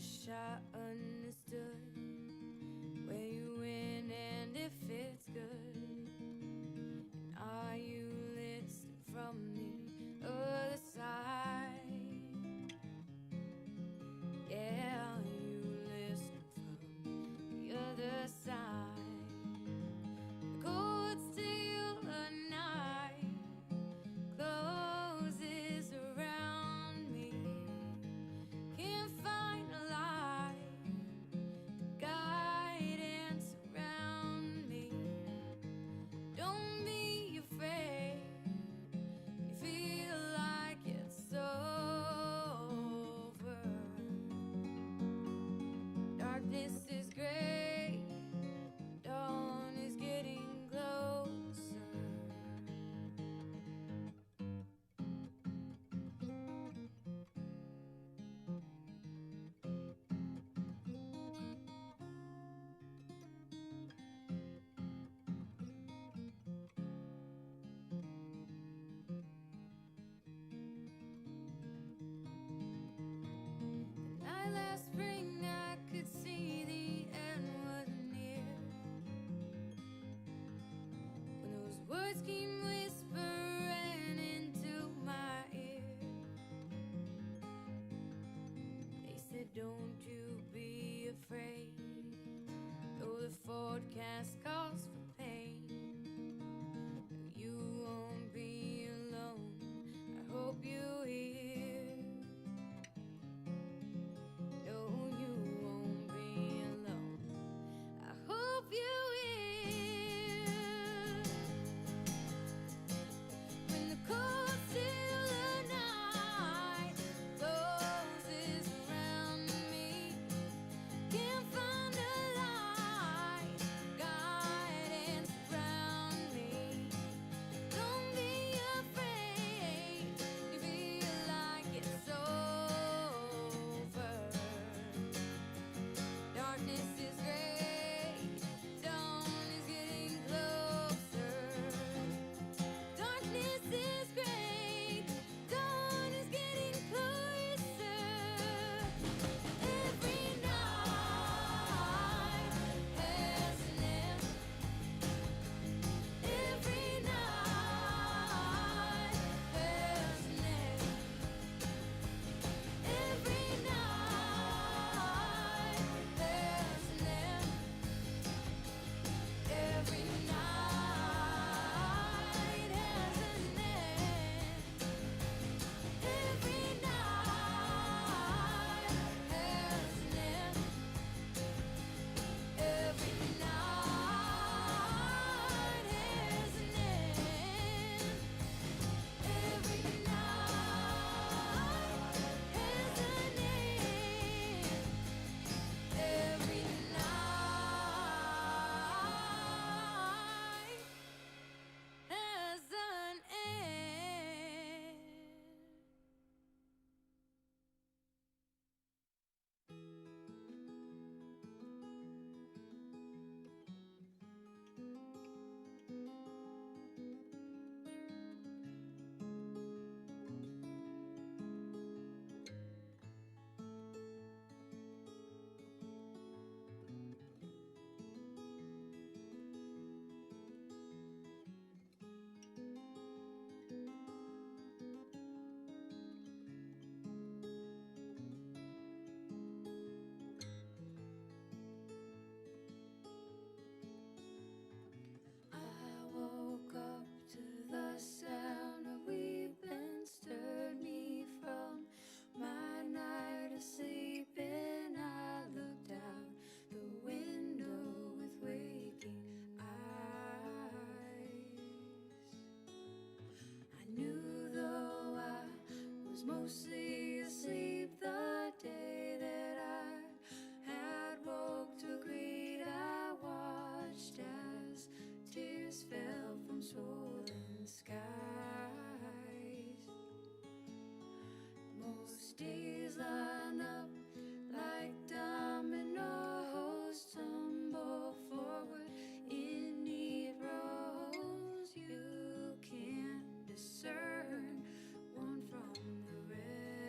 wish I understood where you went and if it's good. And are you listening from the other side? Yeah, you listening from the other side. The cold steel of night closes around me. Can't find a light to guide and surround me. Don't be afraid. You feel like it's over. Darkness is gray. Dawn is getting closer. The night last spring, I could see the end was near. When those words came whispering into my ear, they said, don't you be afraid, though the forecast calls for pain. You won't be alone, I hope you hear. No, you won't be alone, I hope you hear. When the cold still of night closes around me, can't find a light, guide and surround me. Don't be afraid, you feel like it's over. Darkness is gray, dawn is getting closer. Darkness is gray, dawn is getting closer. Every night has an end. Every night has an end. Every night has an end. Every night has an end. Every night has an end. Every night has an end. Every night has an end. Every night has an end. I woke up to the sound of weeping, stirred me from my night of sleeping. I looked out the window with waking eyes. I knew though I was mostly asleep, the day that I had woke to greet, I watched as tears fell from swollen skies. Most days line up like dominoes, tumble forward in neat rows. You can't discern one from the rest.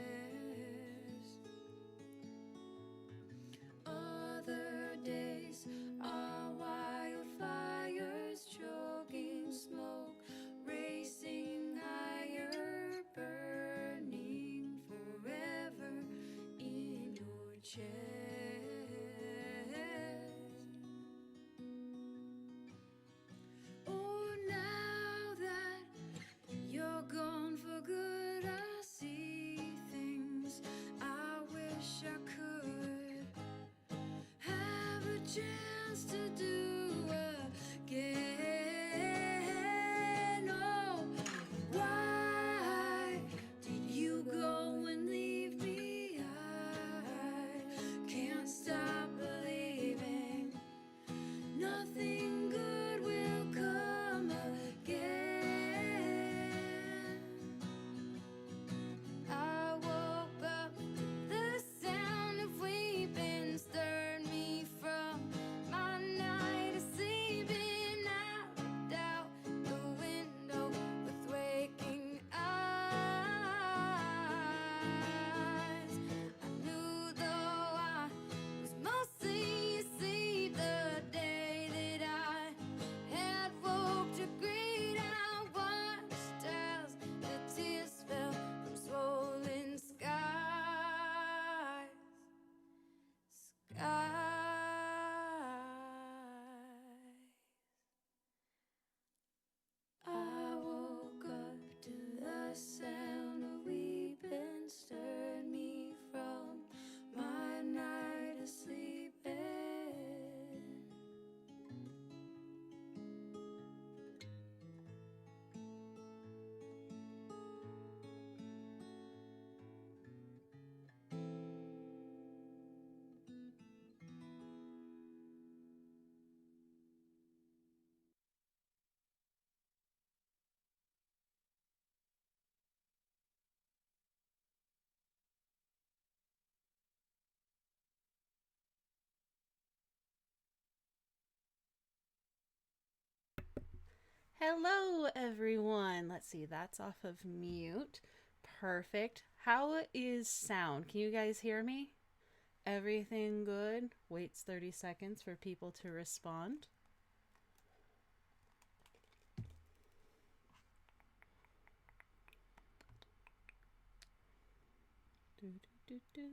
to do again. Oh, why did you go and leave me? I can't stop believing nothing good will come again. I woke up to the sound of weeping, stirred me from my night of sleeping. I looked out the window with waking eyes. I knew though I was mostly asleep, the day that I had woke to greet, I watched as the tears fell from swollen skies. I woke up to the sound of weeping, stirred me from my night of sleeping. Hello, everyone. Let's see, that's off of mute. Perfect. How is sound? Can you guys hear me? Everything good? Waits 30 seconds for people to respond. Do, do, do, do.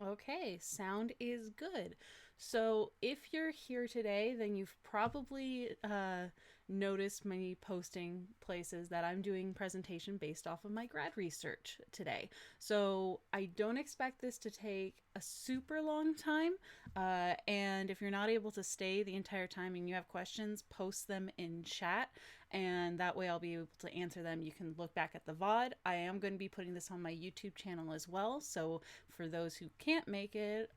Okay, sound is good. So if you're here today, then you've probably noticed me posting places that I'm doing presentation based off of my grad research today. So I don't expect this to take a super long time. And if you're not able to stay the entire time and you have questions, post them in chat. And that way I'll be able to answer them. You can look back at the VOD. I am going to be putting this on my YouTube channel as well. So for those who can't make it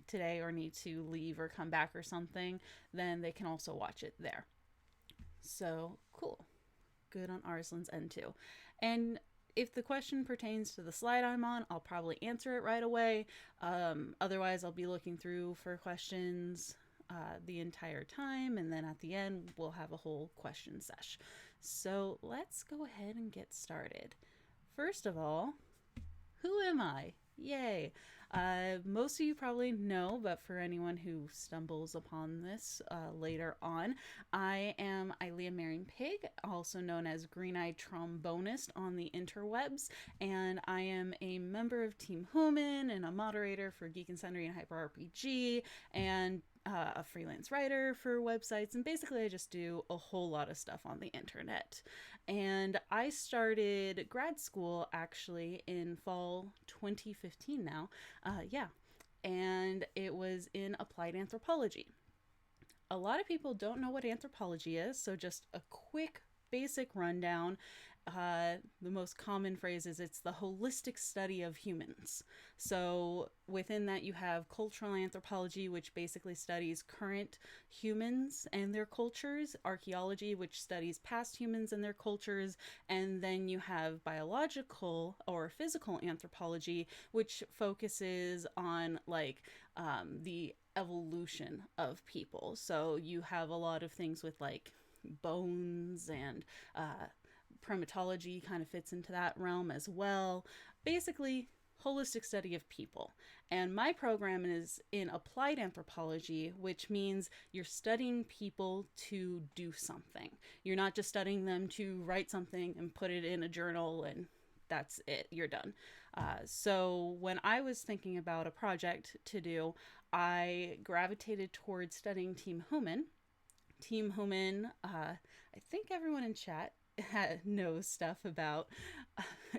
today or need to leave or come back or something, then they can also watch it there. So cool. Good on Arslan's end too. And if the question pertains to the slide I'm on, I'll probably answer it right away. Otherwise, I'll be looking through for questions the entire time, and then at the end, we'll have a whole question sesh. So let's go ahead and get started. First of all, who am I? Yay. Most of you probably know, but for anyone who stumbles upon this later on, I am Ilea Marion Pig, also known as Green Eyed Trombonist on the interwebs, and I am a member of Team Hooman and a moderator for Geek and Sundry and Hyper RPG, and a freelance writer for websites, and basically I just do a whole lot of stuff on the internet. And I started grad school actually in fall 2015 now. Yeah. And it was in applied anthropology. A lot of people don't know what anthropology is, so just a quick basic rundown. The most common phrase is it's the holistic study of humans. So within that, you have cultural anthropology, which basically studies current humans and their cultures, archaeology, which studies past humans and their cultures, and then you have biological or physical anthropology, which focuses on like the evolution of people. So you have a lot of things with like bones and primatology kind of fits into that realm as well. Basically, holistic study of people. And my program is in applied anthropology, which means you're studying people to do something. You're not just studying them to write something and put it in a journal and that's it, you're done. So when I was thinking about a project to do, I gravitated towards studying Team Hooman. Team Hooman, I think everyone in chat knows stuff about.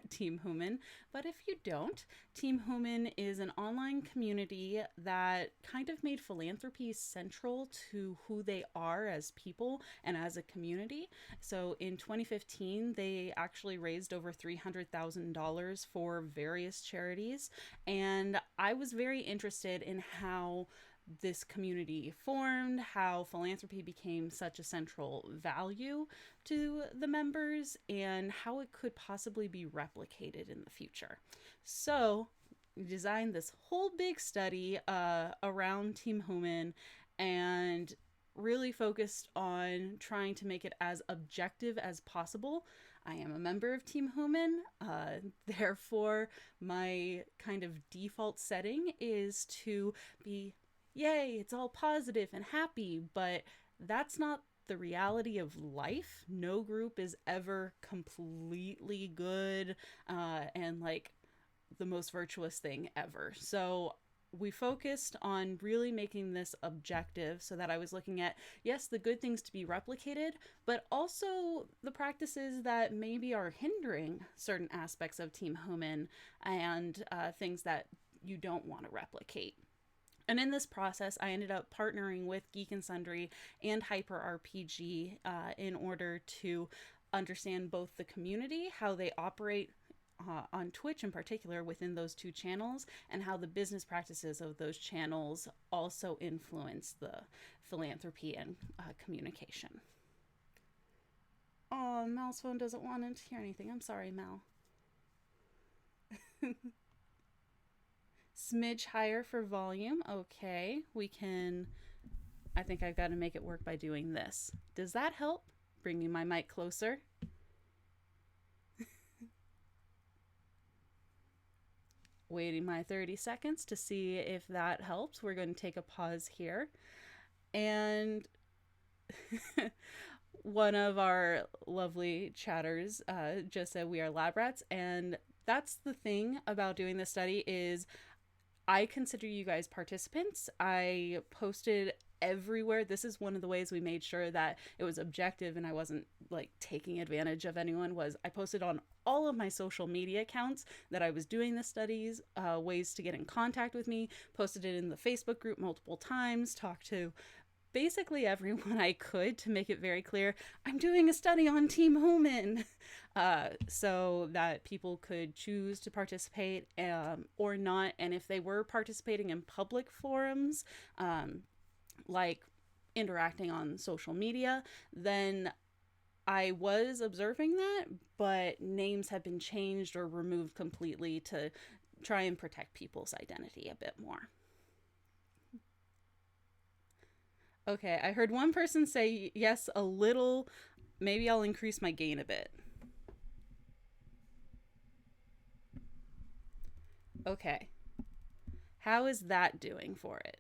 Team Hooman. But if you don't, Team Hooman is an online community that kind of made philanthropy central to who they are as people and as a community. So in 2015, they actually raised over $300,000 for various charities. And I was very interested in how this community formed, how philanthropy became such a central value to the members, and how it could possibly be replicated in the future. So, we designed this whole big study around Team Hooman and really focused on trying to make it as objective as possible. I am a member of Team Hooman, therefore, my kind of default setting is to be yay, it's all positive and happy, but that's not the reality of life. No group is ever completely good and like the most virtuous thing ever. So we focused on really making this objective so that I was looking at, yes, the good things to be replicated, but also the practices that maybe are hindering certain aspects of Team Hooman and things that you don't want to replicate. And in this process, I ended up partnering with Geek and Sundry and Hyper RPG in order to understand both the community, how they operate on Twitch in particular within those two channels, and how the business practices of those channels also influence the philanthropy and communication. Oh, Mal's phone doesn't want to hear anything. I'm sorry, Mal. Smidge higher for volume. Okay, we can. I think I've got to make it work by doing this. Does that help? Bringing my mic closer. Waiting my 30 seconds to see if that helps. We're going to take a pause here. And one of our lovely chatters just said we are lab rats. And that's the thing about doing this study is I consider you guys participants. I posted everywhere. This is one of the ways we made sure that it was objective and I wasn't like taking advantage of anyone. Was I posted on all of my social media accounts that I was doing the studies, ways to get in contact with me, posted it in the Facebook group multiple times, talked to basically everyone I could to make it very clear I'm doing a study on Team Hooman, so that people could choose to participate or not. And if they were participating in public forums, like interacting on social media, then I was observing that, but names have been changed or removed completely to try and protect people's identity a bit more. Okay, I heard one person say yes a little. Maybe I'll increase my gain a bit. Okay. How is that doing for it?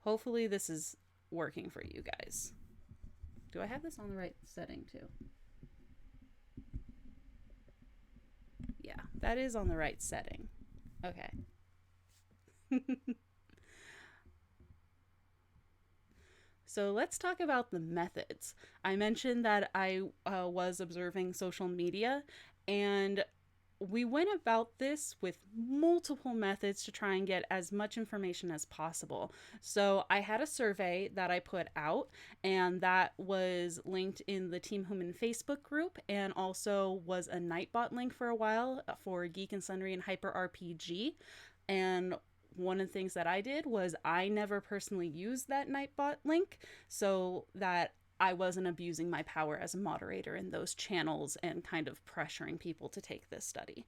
Hopefully this is working for you guys. Do I have this on the right setting too? Yeah, that is on the right setting. Okay. So let's talk about the methods. I mentioned that I was observing social media, and we went about this with multiple methods to try and get as much information as possible. So I had a survey that I put out, and that was linked in the Team Hooman Facebook group, and also was a Nightbot link for a while for Geek and Sundry and Hyper RPG. And one of the things that I did was I never personally used that Nightbot link so that I wasn't abusing my power as a moderator in those channels and kind of pressuring people to take this study.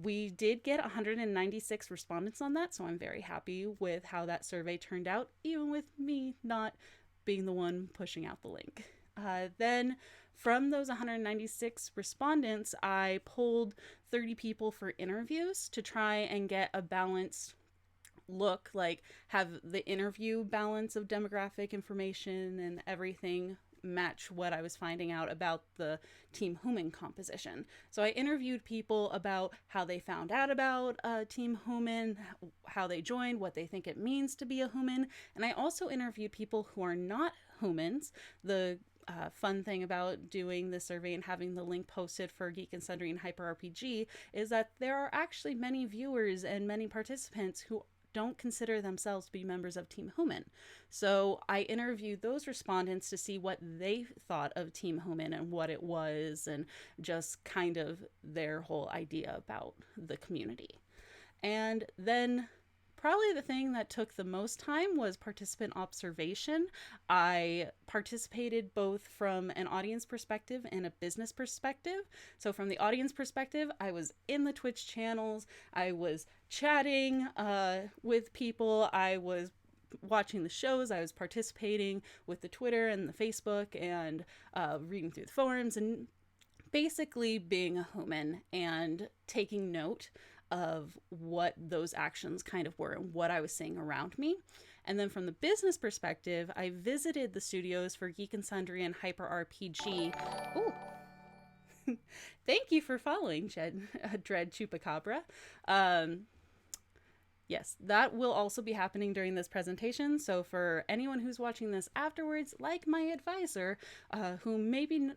We did get 196 respondents on that, so I'm very happy with how that survey turned out, even with me not being the one pushing out the link. Then from those 196 respondents, I pulled 30 people for interviews to try and get a balanced look, like have the interview balance of demographic information and everything match what I was finding out about the Team Hooman composition. So I interviewed people about how they found out about Team Hooman, how they joined, what they think it means to be a Hooman, and I also interviewed people who are not Hoomans, the fun thing about doing this survey and having the link posted for Geek and Sundry and Hyper RPG is that there are actually many viewers and many participants who don't consider themselves to be members of Team Hooman. So I interviewed those respondents to see what they thought of Team Hooman and what it was, and just kind of their whole idea about the community. And then probably the thing that took the most time was participant observation. I participated both from an audience perspective and a business perspective. So from the audience perspective, I was in the Twitch channels, I was chatting with people, I was watching the shows, I was participating with the Twitter and the Facebook, and reading through the forums, and basically being a human and taking note of what those actions kind of were and what I was seeing around me. And then from the business perspective, I visited the studios for Geek and Sundry and Hyper RPG. Ooh. Thank you for following, Dread Chupacabra. Yes, that will also be happening during this presentation. So for anyone who's watching this afterwards, like my advisor, who maybe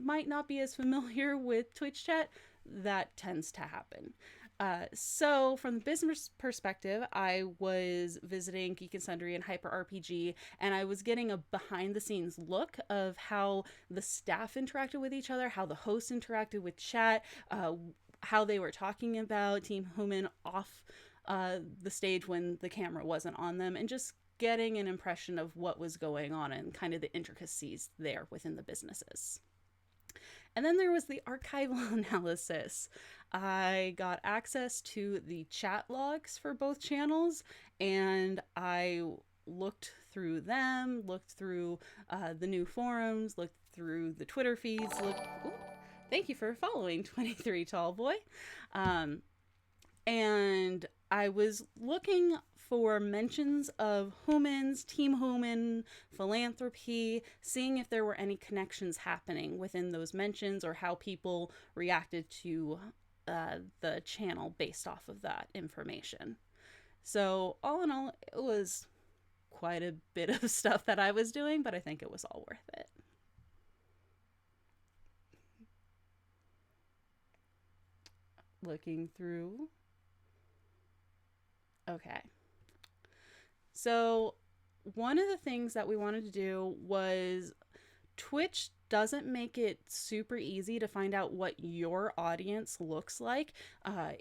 might not be as familiar with Twitch chat, that tends to happen. So from the business perspective, I was visiting Geek and Sundry and Hyper RPG, and I was getting a behind the scenes look of how the staff interacted with each other, how the hosts interacted with chat, how they were talking about Team Hooman off the stage when the camera wasn't on them, and just getting an impression of what was going on and kind of the intricacies there within the businesses. And then there was the archival analysis. I got access to the chat logs for both channels, and I looked through them, looked through the new forums, looked through the Twitter feeds. Thank you for following 23 Tall Boy. And I was looking for mentions of Hoomans, Team Hooman, philanthropy, seeing if there were any connections happening within those mentions or how people reacted to the channel based off of that information. So all in all, it was quite a bit of stuff that I was doing, but I think it was all worth it. Looking through. Okay. So one of the things that we wanted to do was Twitch doesn't make it super easy to find out what your audience looks like.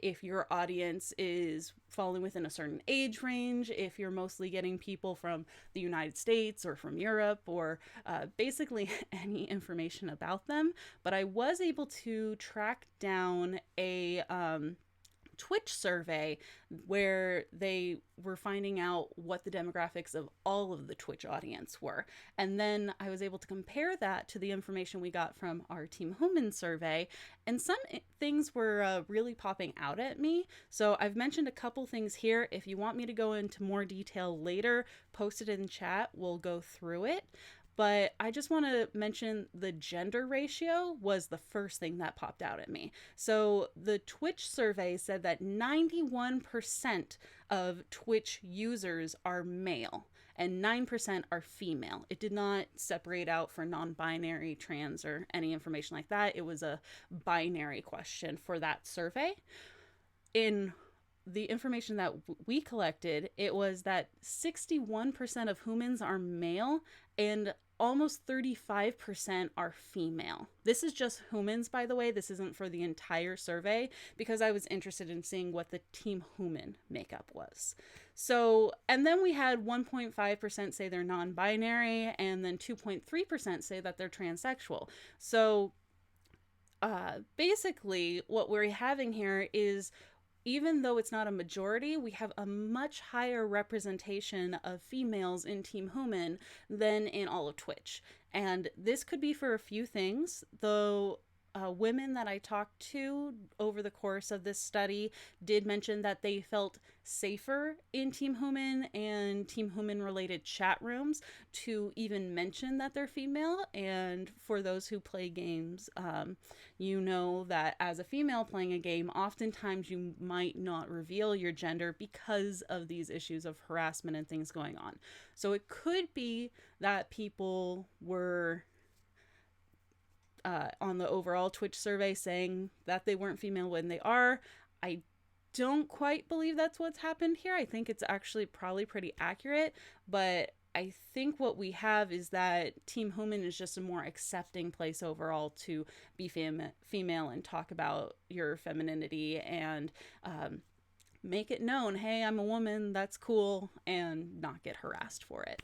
If your audience is falling within a certain age range, if you're mostly getting people from the United States or from Europe, or basically any information about them. But I was able to track down a Twitch survey where they were finding out what the demographics of all of the Twitch audience were. And then I was able to compare that to the information we got from our Team Hooman survey, and some things were really popping out at me. So I've mentioned a couple things here. If you want me to go into more detail later, post it in chat, we'll go through it. But I just want to mention the gender ratio was the first thing that popped out at me. So the Twitch survey said that 91% of Twitch users are male and 9% are female. It did not separate out for non-binary, trans, or any information like that. It was a binary question for that survey. In the information that we collected, it was that 61% of humans are male and almost 35% are female. This is just Hoomans, by the way. This isn't for the entire survey, because I was interested in seeing what the Team Hooman makeup was. So, and then we had 1.5% say they're non-binary, and then 2.3% say that they're transsexual. So basically what we're having here is, even though it's not a majority, we have a much higher representation of females in Team Hooman than in all of Twitch. And this could be for a few things, though. Women that I talked to over the course of this study did mention that they felt safer in Team Hooman and Team Hooman related chat rooms to even mention that they're female. And for those who play games, you know that as a female playing a game, oftentimes you might not reveal your gender because of these issues of harassment and things going on. So it could be that people were on the overall Twitch survey saying that they weren't female when they are. I don't quite believe that's what's happened here. I think it's actually probably pretty accurate, but I think what we have is that Team Hooman is just a more accepting place overall to be female and talk about your femininity and make it known, hey, I'm a woman, that's cool, and not get harassed for it.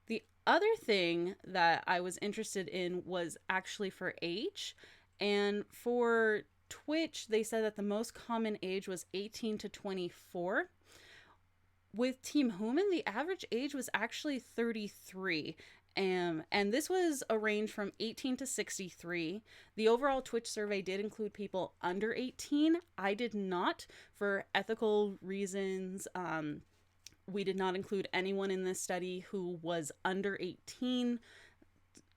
The other thing that I was interested in was actually for age. And for Twitch, they said that the most common age was 18 to 24. With Team Hooman, the average age was actually 33. And this was a range from 18 to 63. The overall Twitch survey did include people under 18. I did not, for ethical reasons. We did not include anyone in this study who was under 18.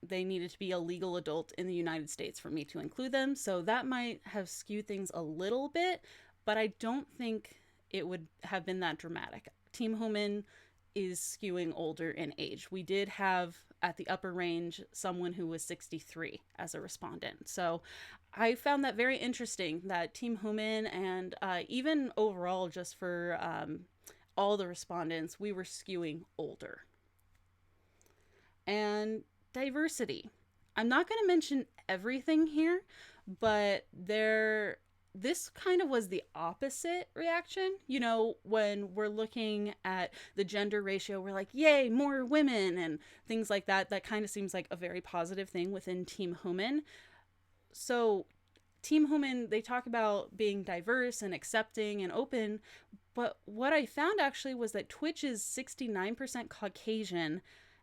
They needed to be a legal adult in the United States for me to include them. So that might have skewed things a little bit, but I don't think it would have been that dramatic. Team Hooman is skewing older in age. We did have at the upper range someone who was 63 as a respondent. So I found that very interesting that Team Hooman and even overall just for all the respondents, we were skewing older. And diversity. I'm not going to mention everything here, but this kind of was the opposite reaction. You know, when we're looking at the gender ratio, we're like, yay, more women and things like that. That kind of seems like a very positive thing within Team Hooman. So Team Hooman, they talk about being diverse and accepting and open, but what I found actually was that Twitch is 69% Caucasian,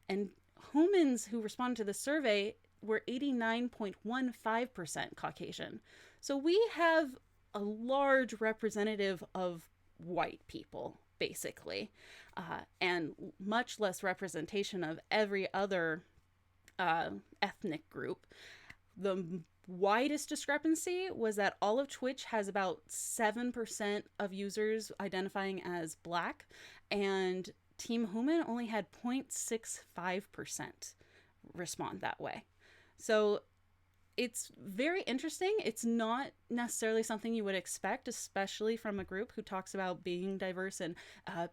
and Hoomans who responded to the survey were 89.15% Caucasian. So we have a large representative of white people, basically, and much less representation of every other ethnic group. The widest discrepancy was that all of Twitch has about 7% of users identifying as Black, and Team Hooman only had 0.65% respond that way. So it's very interesting. It's not necessarily something you would expect, especially from a group who talks about being diverse and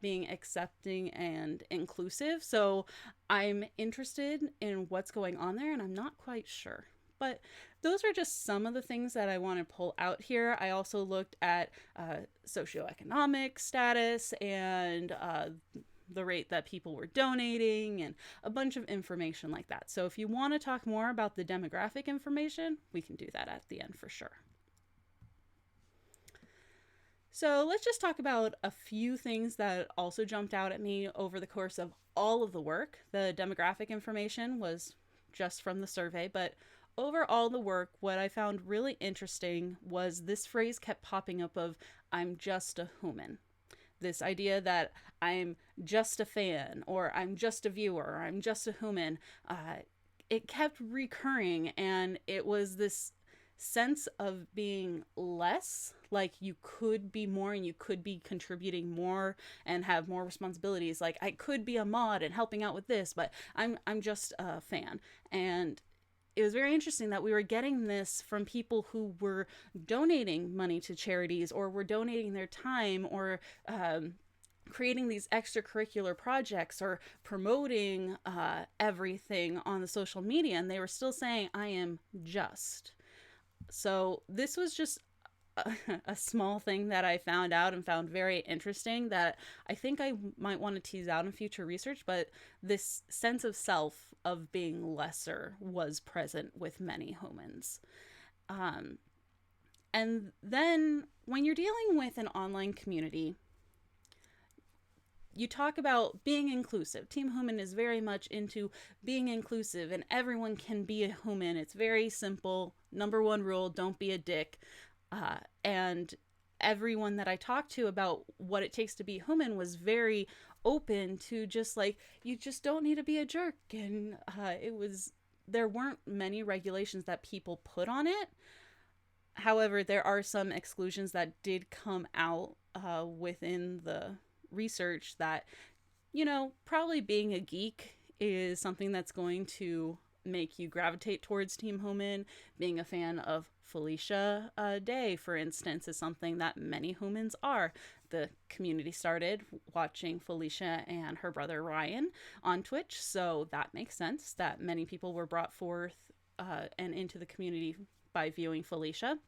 being accepting and inclusive. So I'm interested in what's going on there, and I'm not quite sure. But those are just some of the things that I want to pull out here. I also looked at socioeconomic status and the rate that people were donating and a bunch of information like that. So if you want to talk more about the demographic information, we can do that at the end for sure. So let's just talk about a few things that also jumped out at me over the course of all of the work. The demographic information was just from the survey, but overall the work, what I found really interesting was this phrase kept popping up of, I'm just a Hooman. This idea that I'm just a fan, or I'm just a viewer, or I'm just a Hooman. It kept recurring, and it was this sense of being less, like you could be more and you could be contributing more and have more responsibilities. Like I could be a mod and helping out with this, but I'm just a fan. And it was very interesting that we were getting this from people who were donating money to charities or were donating their time or creating these extracurricular projects or promoting everything on the social media. And they were still saying, I am just. So this was just a small thing that I found out and found very interesting that I think I might want to tease out in future research, but this sense of self of being lesser was present with many Hoomans. And then when you're dealing with an online community, you talk about being inclusive. Team Hooman is very much into being inclusive and everyone can be a Hooman. It's very simple. Number one rule, don't be a dick. And everyone that I talked to about what it takes to be Hooman was very open to just like, you just don't need to be a jerk. And there weren't many regulations that people put on it. However, there are some exclusions that did come out within the research that, you know, probably being a geek is something that's going to make you gravitate towards Team Hooman. Being a fan of Felicia Day, for instance, is something that many Hoomans are. The community started watching Felicia and her brother Ryan on Twitch, so that makes sense that many people were brought forth and into the community by viewing Felicia.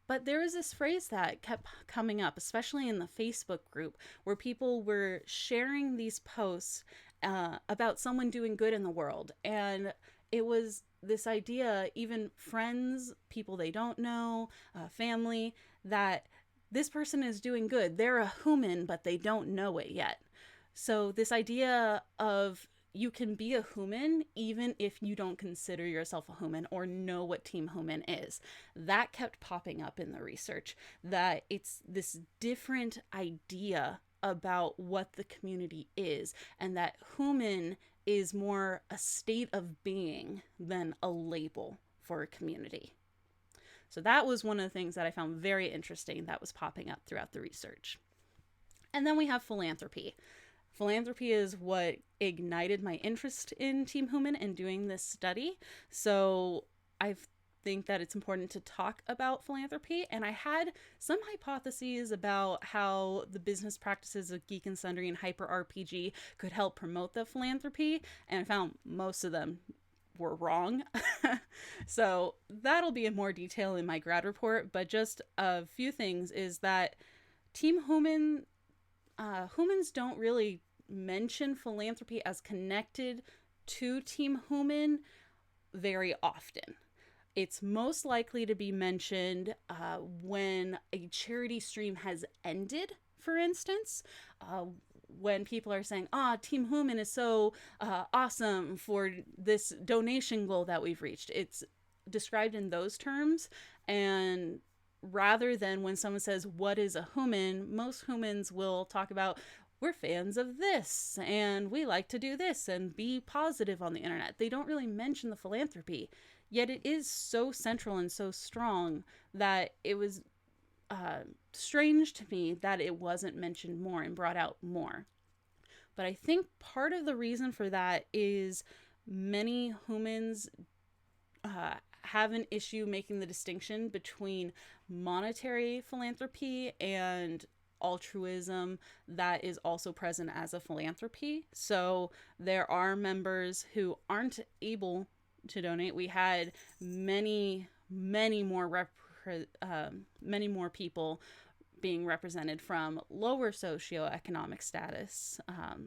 But there was this phrase that kept coming up, especially in the Facebook group, where people were sharing these posts about someone doing good in the world. And it was this idea, even friends, people they don't know, family, that this person is doing good. They're a Hooman, but they don't know it yet. So this idea of you can be a Hooman even if you don't consider yourself a Hooman or know what Team Hooman is. That kept popping up in the research, that it's this different idea about what the community is, and that Hooman is more a state of being than a label for a community. So that was one of the things that I found very interesting that was popping up throughout the research. And then we have philanthropy. Philanthropy is what ignited my interest in Team Hooman and doing this study. So I think that it's important to talk about philanthropy. And I had some hypotheses about how the business practices of Geek and Sundry and Hyper RPG could help promote the philanthropy. And I found most of them were wrong. So that'll be in more detail in my grad report. But just a few things is that Team Hooman, Hoomans don't really mention philanthropy as connected to Team Hooman very often. It's most likely to be mentioned when a charity stream has ended, for instance. When people are saying, Team Hooman is so awesome for this donation goal that we've reached. It's described in those terms. And rather than when someone says, what is a Hooman, most Hoomans will talk about, we're fans of this and we like to do this and be positive on the internet. They don't really mention the philanthropy, yet it is so central and so strong that it was strange to me that it wasn't mentioned more and brought out more. But I think part of the reason for that is many Hoomans have an issue making the distinction between monetary philanthropy and altruism that is also present as a philanthropy. So there are members who aren't able to donate. We had many more people being represented from lower socioeconomic status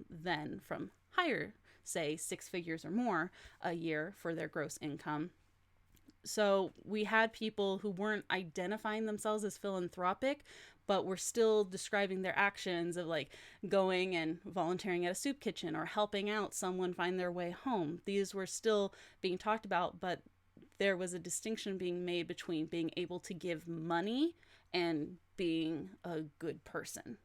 than from higher, say 6 figures or more a year for their gross income. So we had people who weren't identifying themselves as philanthropic, but were still describing their actions of like going and volunteering at a soup kitchen or helping out someone find their way home. These were still being talked about, but there was a distinction being made between being able to give money and being a good person.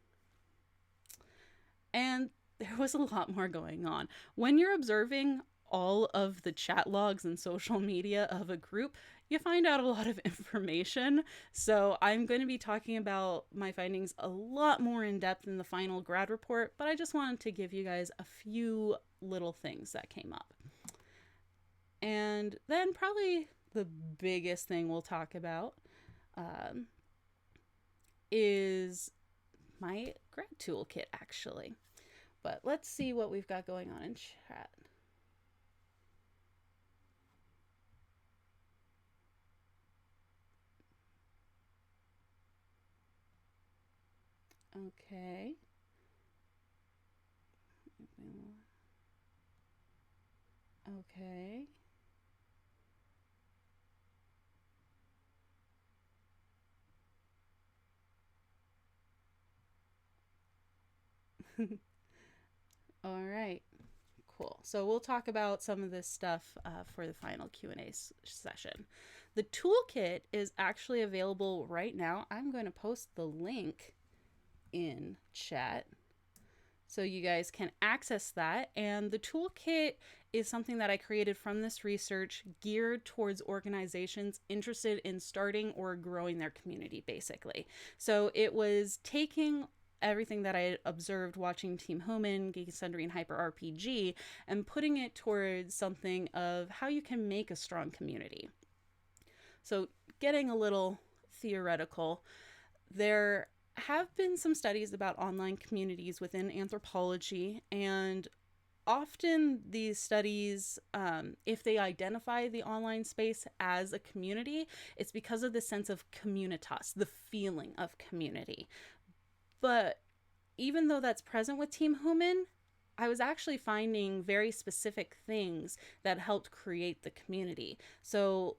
And there was a lot more going on. When you're observing all of the chat logs and social media of a group, you find out a lot of information. So I'm going to be talking about my findings a lot more in depth in the final grad report, but I just wanted to give you guys a few little things that came up. And then probably the biggest thing we'll talk about is my grad toolkit, actually. But let's see what we've got going on in chat. Okay. Okay. All right. Cool. So we'll talk about some of this stuff for the final Q&A session. The toolkit is actually available right now. I'm going to post the link in chat so you guys can access that. And the toolkit is something that I created from this research geared towards organizations interested in starting or growing their community, basically. So it was taking everything that I observed watching Team Hooman, Geek and Sundry, and Hyper RPG, and putting it towards something of how you can make a strong community. So, getting a little theoretical, there have been some studies about online communities within anthropology, and often these studies, if they identify the online space as a community, it's because of the sense of communitas, the feeling of community. But even though that's present with Team Human, I was actually finding very specific things that helped create the community. So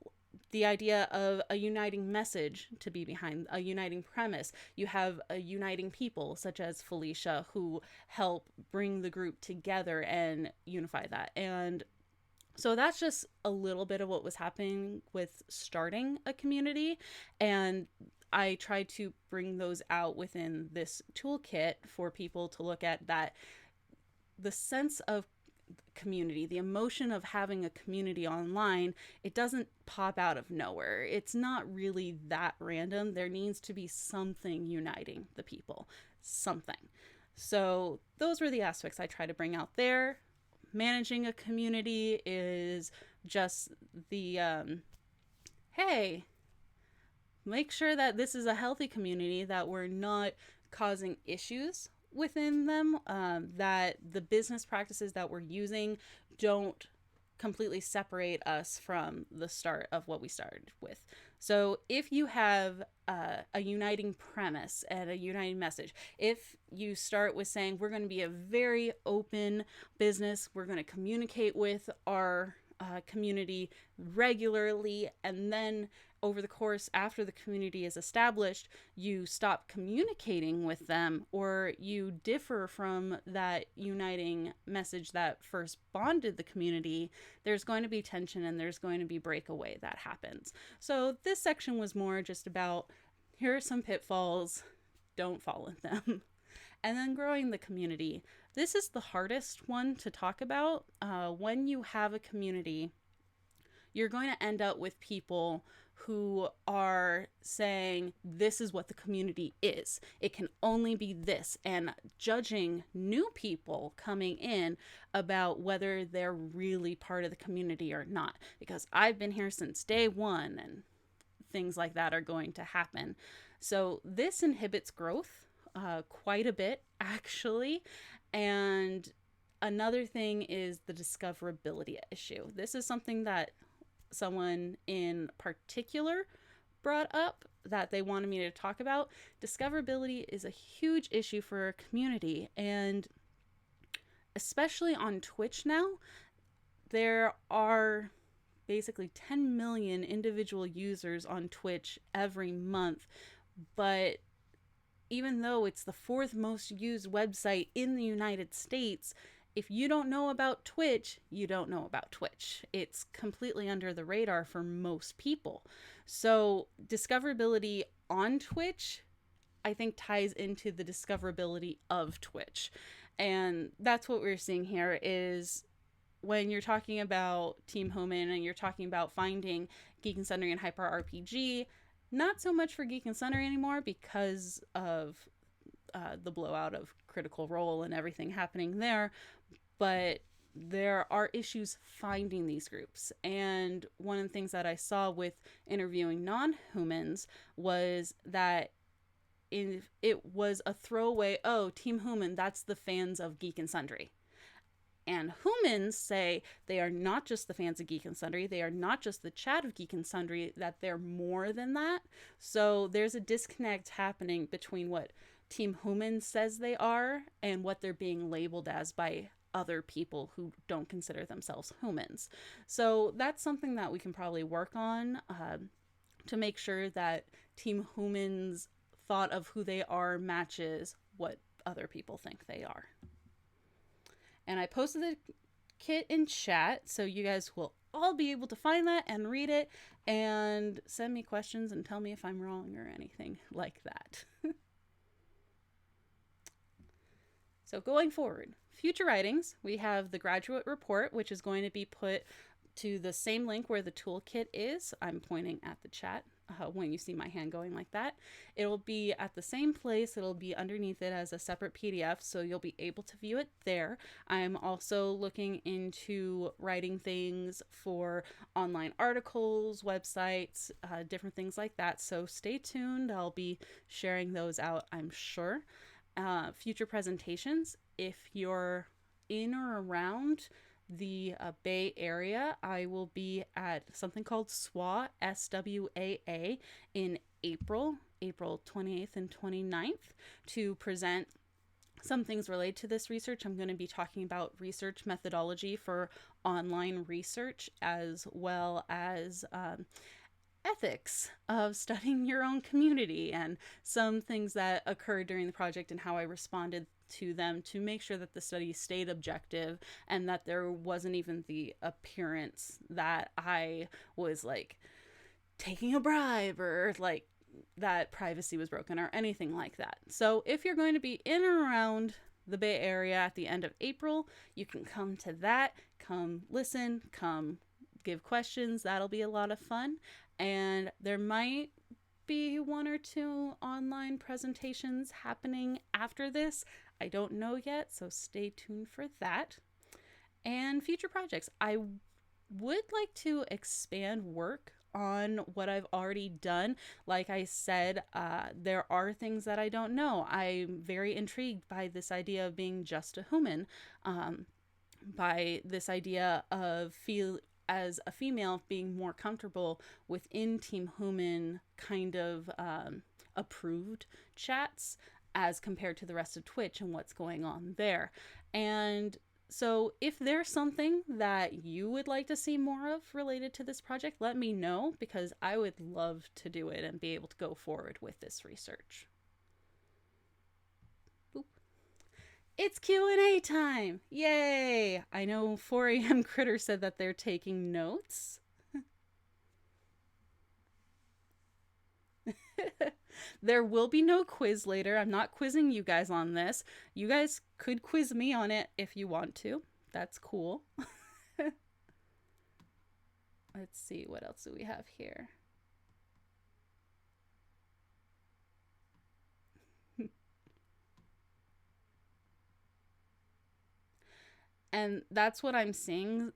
the idea of a uniting message to be behind, a uniting premise. You have a uniting people such as Felicia who help bring the group together and unify that. And so that's just a little bit of what was happening with starting a community. And I tried to bring those out within this toolkit for people to look at, that the sense of community, the emotion of having a community online, it doesn't pop out of nowhere. It's not really that random. There needs to be something uniting the people, something. So those were the aspects I try to bring out there. Managing a community is just the hey, make sure that this is a healthy community, that we're not causing issues within them, that the business practices that we're using don't completely separate us from the start of what we started with. So if you have a uniting premise and a uniting message, if you start with saying we're going to be a very open business, we're going to communicate with our community regularly, and then over the course after the community is established, you stop communicating with them, or you differ from that uniting message that first bonded the community, there's going to be tension and there's going to be breakaway that happens. So this section was more just about, here are some pitfalls, don't fall in them. And then growing the community. This is the hardest one to talk about. When you have a community, you're going to end up with people who are saying this is what the community is. It can only be this, and judging new people coming in about whether they're really part of the community or not. Because I've been here since day one, and things like that are going to happen. So this inhibits growth quite a bit, actually. And another thing is the discoverability issue. This is something that someone in particular brought up that they wanted me to talk about. Discoverability is a huge issue for a community, and especially on Twitch now, there are basically 10 million individual users on Twitch every month, but even though it's the fourth most used website in the United States, if you don't know about Twitch, you don't know about Twitch. It's completely under the radar for most people. So discoverability on Twitch, I think, ties into the discoverability of Twitch. And that's what we're seeing here is when you're talking about Team Hooman and you're talking about finding Geek and Sundry and Hyper RPG, not so much for Geek and Sundry anymore because of the blowout of Critical Role and everything happening there, but there are issues finding these groups. And one of the things that I saw with interviewing non-humans was that it was a throwaway, oh, Team Hooman, that's the fans of Geek and Sundry. And humans say they are not just the fans of Geek and Sundry, they are not just the chat of Geek and Sundry, that they're more than that. So there's a disconnect happening between what Team Hooman says they are and what they're being labeled as by other people who don't consider themselves humans. So that's something that we can probably work on to make sure that Team Hooman's thought of who they are matches what other people think they are. And I posted the kit in chat, so you guys will all be able to find that and read it and send me questions and tell me if I'm wrong or anything like that. So going forward, future writings, we have the graduate report, which is going to be put to the same link where the toolkit is. I'm pointing at the chat when you see my hand going like that. It'll be at the same place. It'll be underneath it as a separate PDF, so you'll be able to view it there. I'm also looking into writing things for online articles, websites, different things like that. So stay tuned. I'll be sharing those out, I'm sure. Future presentations, if you're in or around the Bay Area, I will be at something called SWAA, in April 28th and 29th, to present some things related to this research. I'm going to be talking about research methodology for online research, as well as ethics of studying your own community, and some things that occurred during the project and how I responded to them to make sure that the study stayed objective and that there wasn't even the appearance that I was like taking a bribe, or like that privacy was broken or anything like that. So if you're going to be in or around the Bay Area at the end of April, you can come to that, come listen, come give questions. That'll be a lot of fun. And there might be one or two online presentations happening after this. I don't know yet, so stay tuned for that. And future projects. I would like to expand work on what I've already done. Like I said, there are things that I don't know. I'm very intrigued by this idea of being just a Hooman, by this idea of as a female being more comfortable within Team Hooman kind of approved chats as compared to the rest of Twitch and what's going on there. And so if there's something that you would like to see more of related to this project, let me know, because I would love to do it and be able to go forward with this research. It's Q&A time! Yay! I know 4am Critter said that they're taking notes. There will be no quiz later. I'm not quizzing you guys on this. You guys could quiz me on it if you want to. That's cool. Let's see, what else do we have here? And that's what I'm seeing.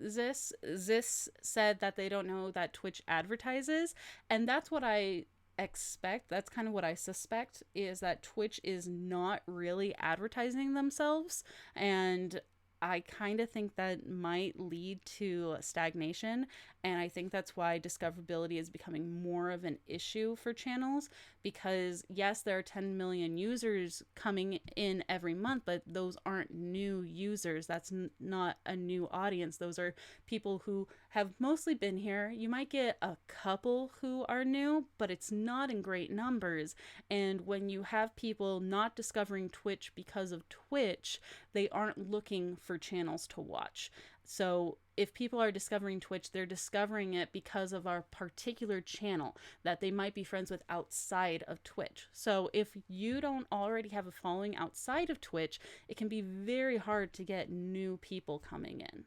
Zis said that they don't know that Twitch advertises, and that's what I expect. That's kind of what I suspect, is that Twitch is not really advertising themselves, and I kind of think that might lead to stagnation. And I think that's why discoverability is becoming more of an issue for channels, because yes, there are 10 million users coming in every month, but those aren't new users. That's not a new audience. Those are people who have mostly been here. You might get a couple who are new, but it's not in great numbers. And when you have people not discovering Twitch because of Twitch, they aren't looking for channels to watch. So if people are discovering Twitch, they're discovering it because of our particular channel that they might be friends with outside of Twitch. So if you don't already have a following outside of Twitch, it can be very hard to get new people coming in.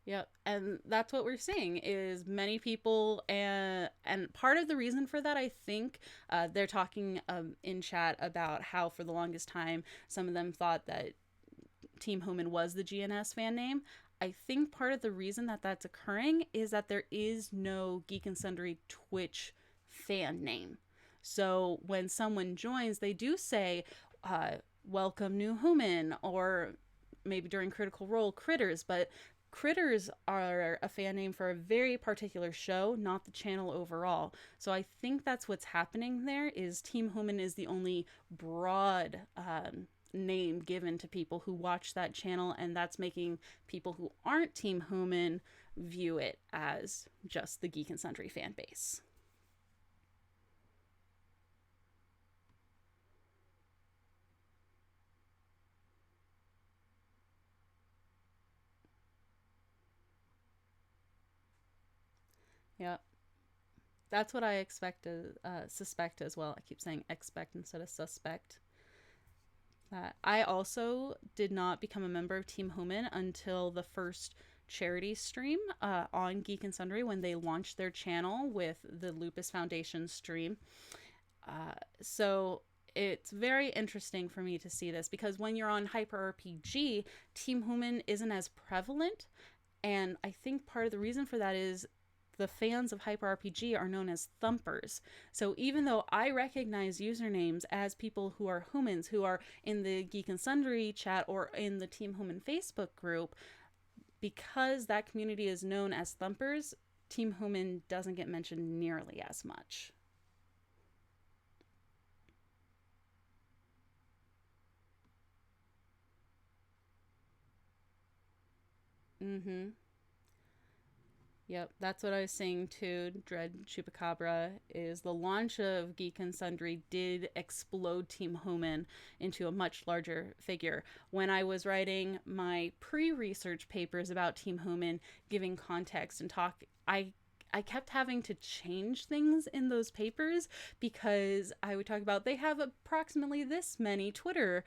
Yep, and that's what we're seeing is many people, and part of the reason for that, I think, they're talking in chat about how for the longest time some of them thought that Team Hooman was the GNS fan name. I think part of the reason that that's occurring is that there is no Geek and Sundry Twitch fan name. So when someone joins, they do say, welcome new Hooman, or maybe during Critical Role, Critters, but Critters are a fan name for a very particular show, not the channel overall. So I think that's what's happening there, is Team Hooman is the only broad name given to people who watch that channel, and that's making people who aren't Team Hooman view it as just the Geek and Sundry fan base. Yep. That's what I suspect as well. I keep saying expect instead of suspect. I also did not become a member of Team Hooman until the first charity stream on Geek and Sundry when they launched their channel with the Lupus Foundation stream. So it's very interesting for me to see this because when you're on Hyper RPG, Team Hooman isn't as prevalent. And I think part of the reason for that is the fans of Hyper RPG are known as thumpers. So even though I recognize usernames as people who are Hoomans, who are in the Geek and Sundry chat or in the Team Hooman Facebook group, because that community is known as thumpers, Team Hooman doesn't get mentioned nearly as much. Mm-hmm. Yep, that's what I was saying too. Dread Chupacabra is the launch of Geek and Sundry did explode Team Hooman into a much larger figure. When I was writing my pre-research papers about Team Hooman, giving context and talk, I kept having to change things in those papers because I would talk about they have approximately this many Twitter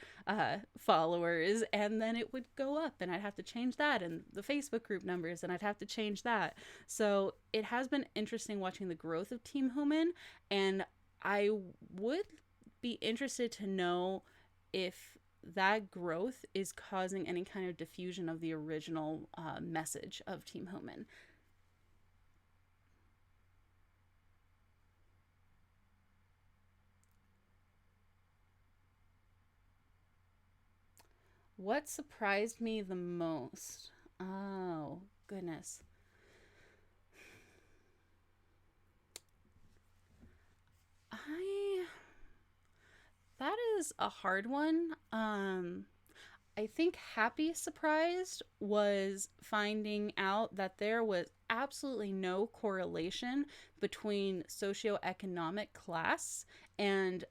followers, and then it would go up, and I'd have to change that, and the Facebook group numbers, and I'd have to change that. So it has been interesting watching the growth of Team Human, and I would be interested to know if that growth is causing any kind of diffusion of the original message of Team Human. What surprised me the most? Oh, goodness. I That is a hard one. I think happy surprised was finding out that there was absolutely no correlation between socioeconomic class and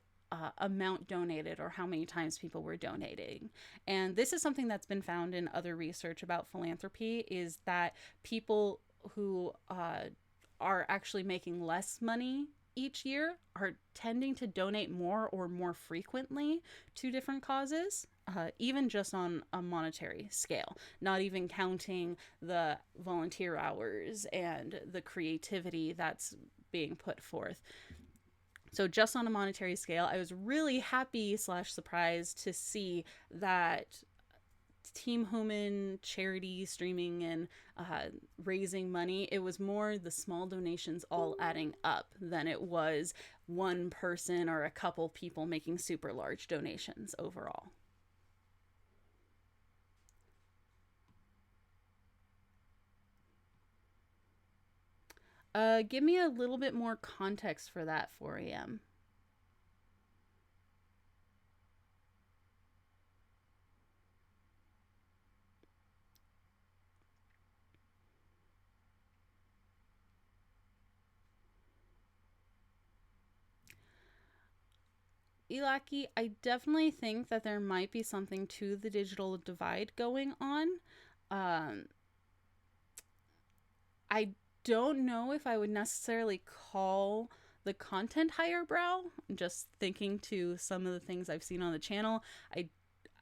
amount donated or how many times people were donating. And this is something that's been found in other research about philanthropy is that people who are actually making less money each year are tending to donate more or more frequently to different causes, even just on a monetary scale, not even counting the volunteer hours and the creativity that's being put forth. So just on a monetary scale, I was really happy slash surprised to see that Team Human charity streaming and raising money, it was more the small donations all adding up than it was one person or a couple people making super large donations overall. Give me a little bit more context for that 4 a.m. Ilaki, I definitely think that there might be something to the digital divide going on. Um, I don't know if I would necessarily call the content higher brow. Just thinking to some of the things I've seen on the channel, I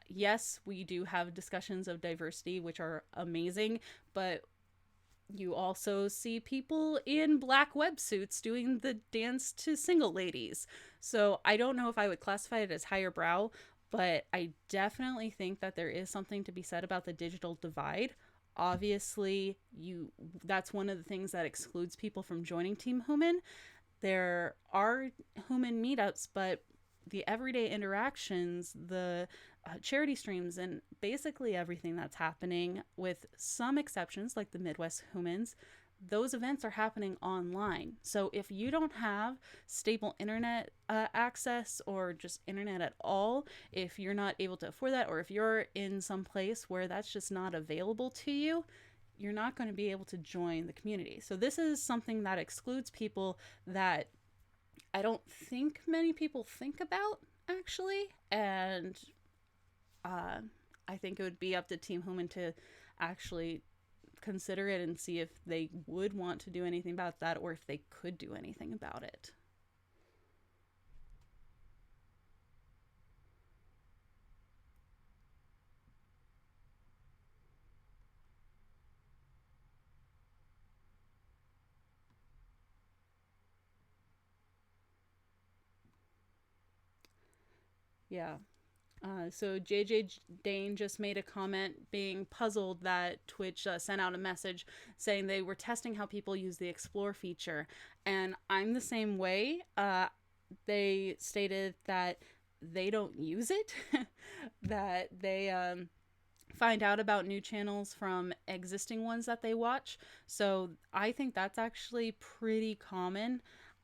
yes, we do have discussions of diversity, which are amazing, but you also see people in black websuits doing the dance to single ladies. So I don't know if I would classify it as higher brow, but I definitely think that there is something to be said about the digital divide. Obviously, you that's one of the things that excludes people from joining Team Human. There are Human meetups, but the everyday interactions, the charity streams, and basically everything that's happening, with some exceptions like the Midwest Humans, those events are happening online. So if you don't have stable internet access or just internet at all, if you're not able to afford that, or if you're in some place where that's just not available to you, you're not going to be able to join the community. So this is something that excludes people that I don't think many people think about actually, and uh, I think it would be up to Team Human to actually consider it and see if they would want to do anything about that or if they could do anything about it. Yeah. So JJ Dane just made a comment being puzzled that Twitch sent out a message saying they were testing how people use the explore feature. And I'm the same way. They stated that they don't use it, that they find out about new channels from existing ones that they watch. So I think that's actually pretty common.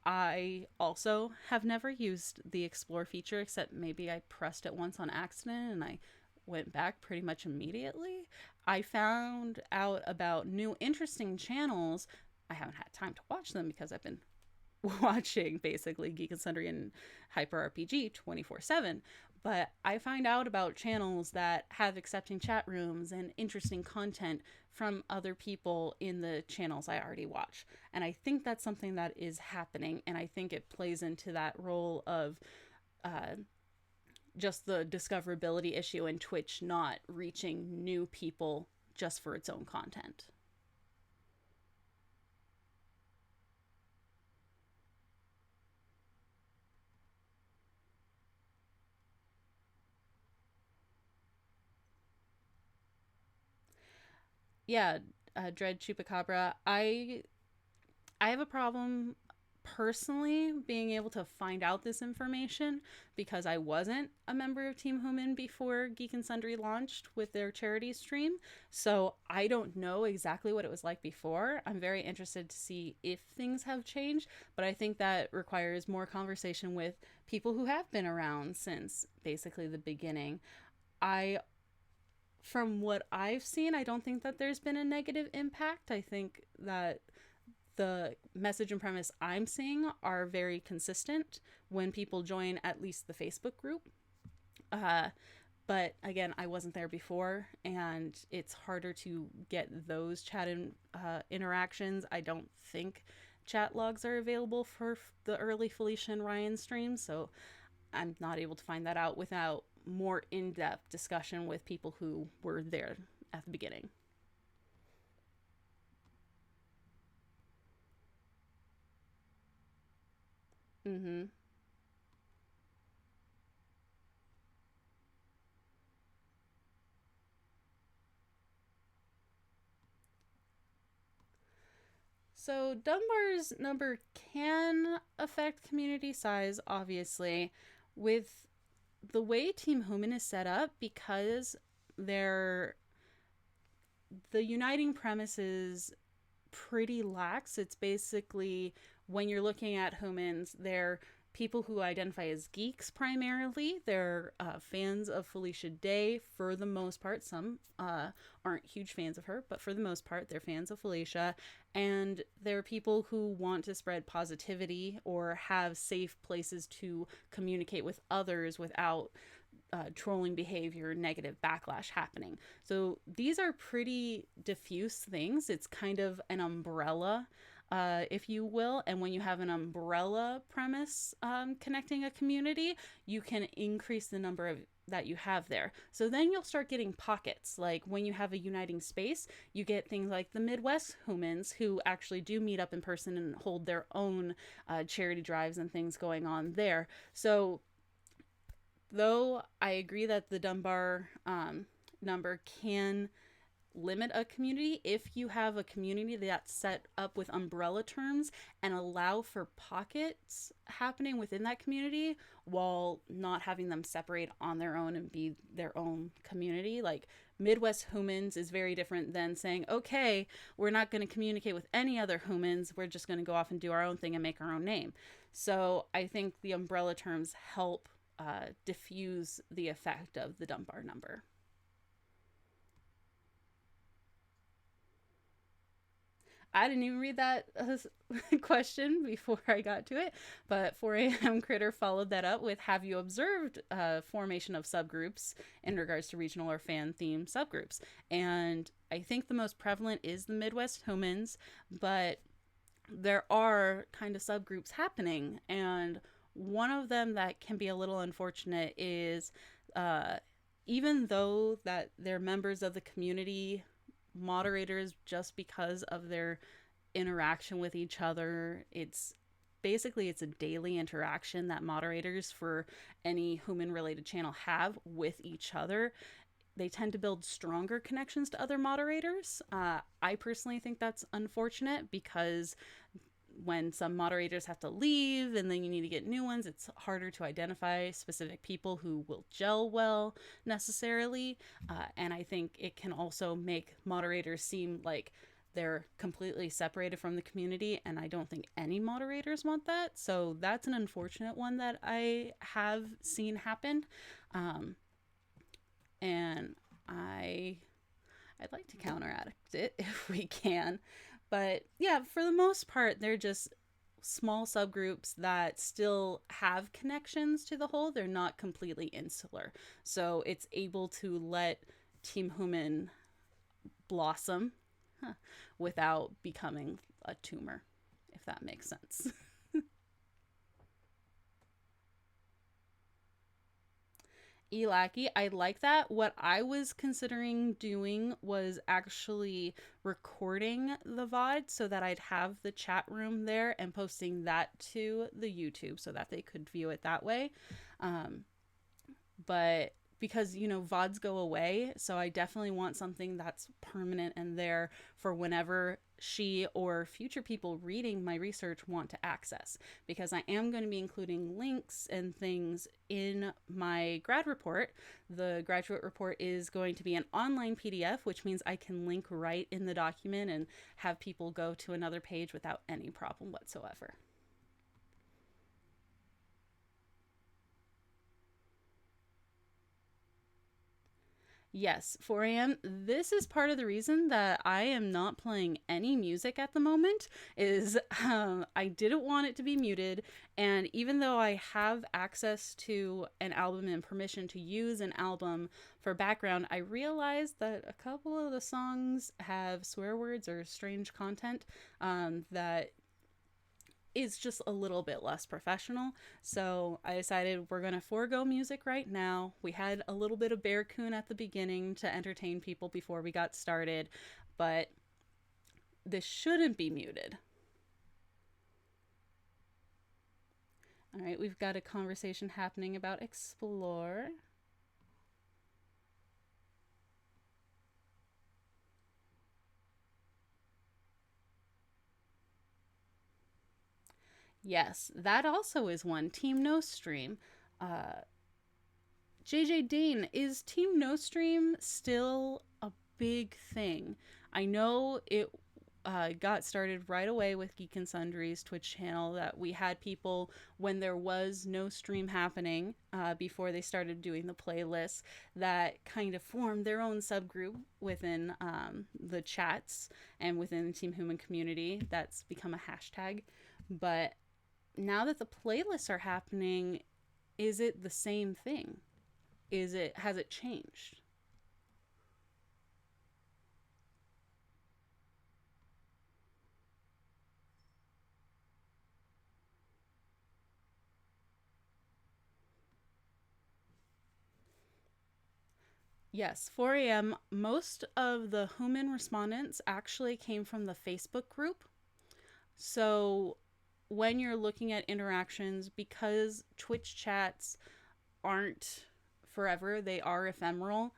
I also have never used the explore feature, except maybe I pressed it once on accident and I went back pretty much immediately. I found out about new interesting channels. I haven't had time to watch them because I've been watching basically Geek and Sundry and Hyper RPG 24/7. But I find out about channels that have accepting chat rooms and interesting content from other people in the channels I already watch. And I think that's something that is happening. And I think it plays into that role of uh, just the discoverability issue and Twitch not reaching new people just for its own content. Yeah, Dread Chupacabra. I have a problem personally being able to find out this information because I wasn't a member of Team Hooman before Geek and Sundry launched with their charity stream. So I don't know exactly what it was like before. I'm very interested to see if things have changed, but I think that requires more conversation with people who have been around since basically the beginning. I From what I've seen, I don't think that there's been a negative impact. I think that the message and premise I'm seeing are very consistent when people join at least the Facebook group. Uh, but again, I wasn't there before, and it's harder to get those interactions. I don't think chat logs are available for the early Felicia and Ryan streams, so I'm not able to find that out without more in-depth discussion with people who were there at the beginning. Mm-hmm. So Dunbar's number can affect community size, obviously, with the way Team Hooman is set up, because they're the uniting premise is pretty lax. It's basically, when you're looking at humans, they're people who identify as geeks primarily. They're fans of Felicia Day for the most part. Some aren't huge fans of her, but for the most part, they're fans of Felicia. And they're people who want to spread positivity or have safe places to communicate with others without trolling behavior, negative backlash happening. So these are pretty diffuse things. It's kind of an umbrella, if you will. And when you have an umbrella premise connecting a community, you can increase the number of that you have there. So then you'll start getting pockets. Like when you have a uniting space, you get things like the Midwest Humans who actually do meet up in person and hold their own charity drives and things going on there. So though I agree that the Dunbar number can limit a community, if you have a community that's set up with umbrella terms and allow for pockets happening within that community while not having them separate on their own and be their own community. Like Midwest Humans is very different than saying, okay, we're not going to communicate with any other humans, we're just going to go off and do our own thing and make our own name. So I think the umbrella terms help diffuse the effect of the Dunbar number. I didn't even read that question before I got to it, but 4am Critter followed that up with, have you observed formation of subgroups in regards to regional or fan themed subgroups? And I think the most prevalent is the Midwest Humans, but there are kind of subgroups happening, and one of them that can be a little unfortunate is uh, even though that they're members of the community, moderators, just because of their interaction with each other, it's a daily interaction that moderators for any human related channel have with each other. They tend to build stronger connections to other moderators. I personally think that's unfortunate because when some moderators have to leave and then you need to get new ones, it's harder to identify specific people who will gel well necessarily. And I think it can also make moderators seem like they're completely separated from the community, and I don't think any moderators want that. So that's an unfortunate one that I have seen happen. Um, and I'd like to counteract it if we can. But yeah, for the most part, they're just small subgroups that still have connections to the whole. They're not completely insular. So it's able to let Team Hooman blossom without becoming a tumor, if that makes sense. Elaki, I like that. What I was considering doing was actually recording the VOD so that I'd have the chat room there and posting that to the YouTube so that they could view it that way. Um, but because VODs go away, so I definitely want something that's permanent and there for whenever she or future people reading my research want to access, because I am going to be including links and things in my grad report. The graduate report is going to be an online PDF, which means I can link right in the document and have people go to another page without any problem whatsoever. Yes, 4am. This is part of the reason that I am not playing any music at the moment is I didn't want it to be muted. And even though I have access to an album and permission to use an album for background, I realized that a couple of the songs have swear words or strange content that is just a little bit less professional. So I decided we're going to forego music right now. We had a little bit of Bear Coon at the beginning to entertain people before we got started, but this shouldn't be muted. All right, we've got a conversation happening about Explore. Yes, that also is one. Team No Stream. JJ Dane, is Team No Stream still a big thing? I know it got started right away with Geek and Sundry's Twitch channel, that we had people when there was no stream happening before they started doing the playlists that kind of formed their own subgroup within the chats and within the Team Human community. That's become a hashtag. But now that the playlists are happening, is it the same thing? Has it changed? Yes, 4am. Most of the Hooman respondents actually came from the Facebook group. So when you're looking at interactions, because Twitch chats aren't forever, they are ephemeral.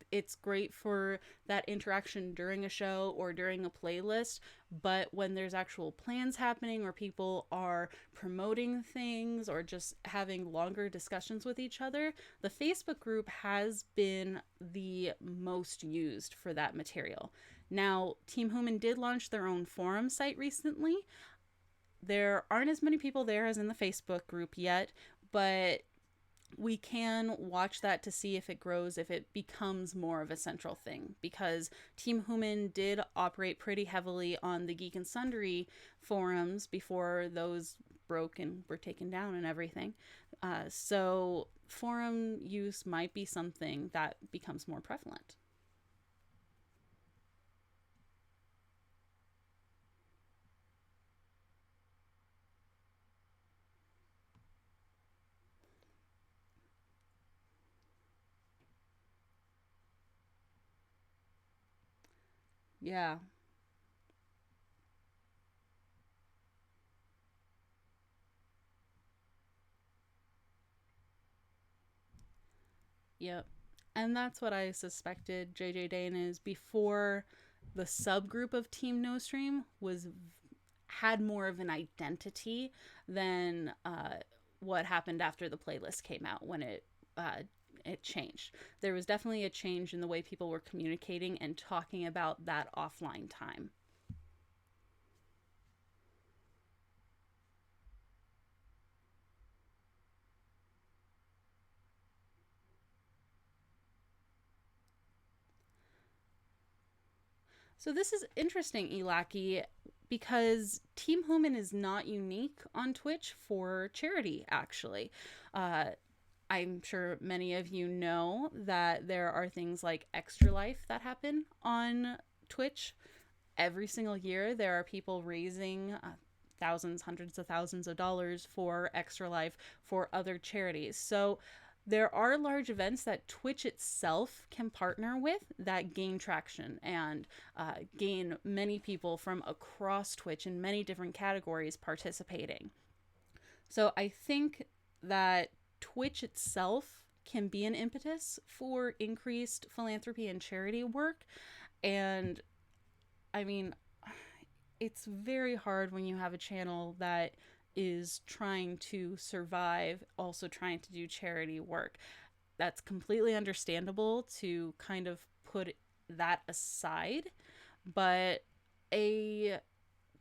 It's great for that interaction during a show or during a playlist, but when there's actual plans happening or people are promoting things or just having longer discussions with each other, the Facebook group has been the most used for that material. Now, Team Hooman did launch their own forum site recently. There aren't as many people there as in the Facebook group yet, but we can watch that to see if it grows, if it becomes more of a central thing. Because Team Hooman did operate pretty heavily on the Geek and Sundry forums before those broke and were taken down and everything. So forum use might be something that becomes more prevalent. Yeah. Yep. And that's what I suspected JJ Dane is before the subgroup of Team No Stream was had more of an identity than what happened after the playlist came out when it changed. There was definitely a change in the way people were communicating and talking about that offline time. So this is interesting, Elaki, because Team Human is not unique on Twitch for charity, actually. Uh, I'm sure many of you know that there are things like Extra Life that happen on Twitch. Every single year, there are people raising thousands, hundreds of thousands of dollars for Extra Life for other charities. So there are large events that Twitch itself can partner with that gain traction and gain many people from across Twitch in many different categories participating. So I think that Twitch itself can be an impetus for increased philanthropy and charity work. And I mean, it's very hard when you have a channel that is trying to survive, also trying to do charity work. That's completely understandable to kind of put that aside, but a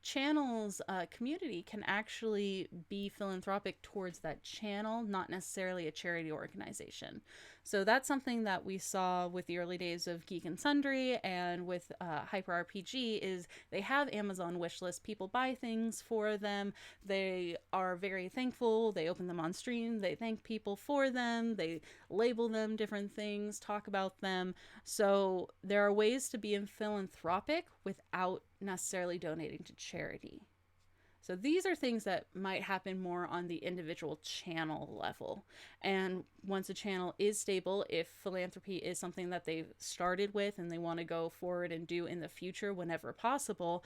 channel's community can actually be philanthropic towards that channel, not necessarily a charity organization. So that's something that we saw with the early days of Geek and Sundry and with Hyper RPG is they have Amazon wish lists. People buy things for them. They are very thankful. They open them on stream. They thank people for them. They label them different things, talk about them. So there are ways to be philanthropic without necessarily donating to charity. So these are things that might happen more on the individual channel level. And once a channel is stable, if philanthropy is something that they've started with and they want to go forward and do in the future whenever possible,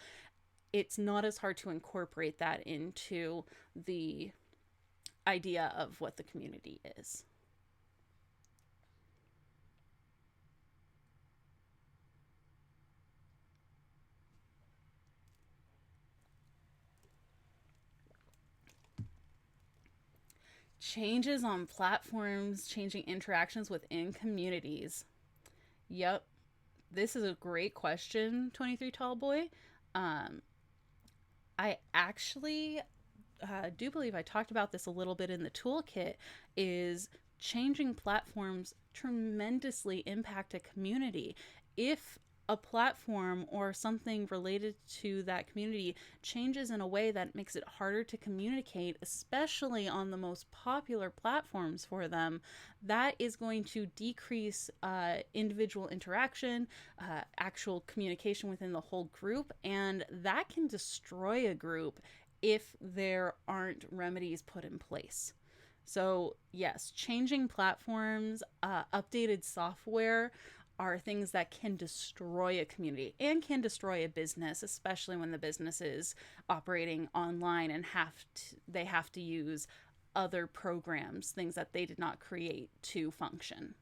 it's not as hard to incorporate that into the idea of what the community is. Changes on platforms, changing interactions within communities. Yep, this is a great question, 23 Tall Boy. Um, I actually do believe I talked about this a little bit in the toolkit. Is changing platforms tremendously impact a community? If a platform or something related to that community changes in a way that makes it harder to communicate, especially on the most popular platforms for them, that is going to decrease individual interaction, actual communication within the whole group, and that can destroy a group if there aren't remedies put in place. So, yes, changing platforms, updated software are things that can destroy a community and can destroy a business, especially when the business is operating online and they have to use other programs, things that they did not create to function.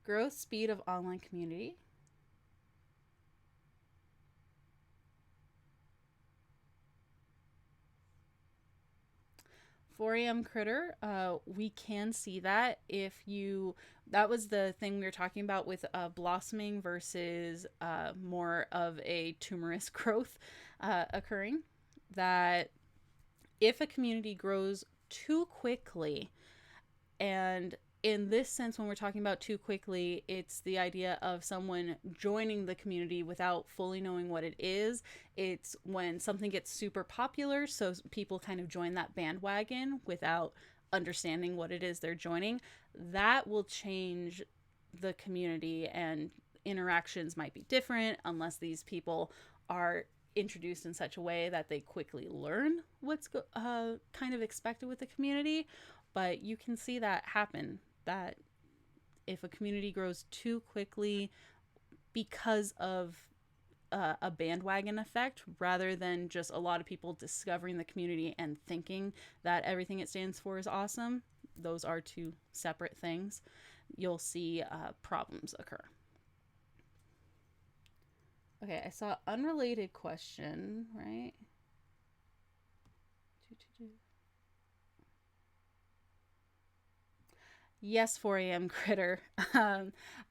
Growth speed of online community. 4 a.m. critter, we can see that if you, that was the thing we were talking about with blossoming versus more of a tumorous growth occurring, that if a community grows too quickly, and in this sense, when we're talking about too quickly, it's the idea of someone joining the community without fully knowing what it is. It's when something gets super popular, so people kind of join that bandwagon without understanding what it is they're joining. That will change the community, and interactions might be different unless these people are introduced in such a way that they quickly learn what's kind of expected with the community. But you can see that happen, that if a community grows too quickly because of a bandwagon effect rather than just a lot of people discovering the community and thinking that everything it stands for is awesome, those are two separate things, you'll see problems occur. Okay, I saw unrelated question, right? Yes, 4 a.m. critter.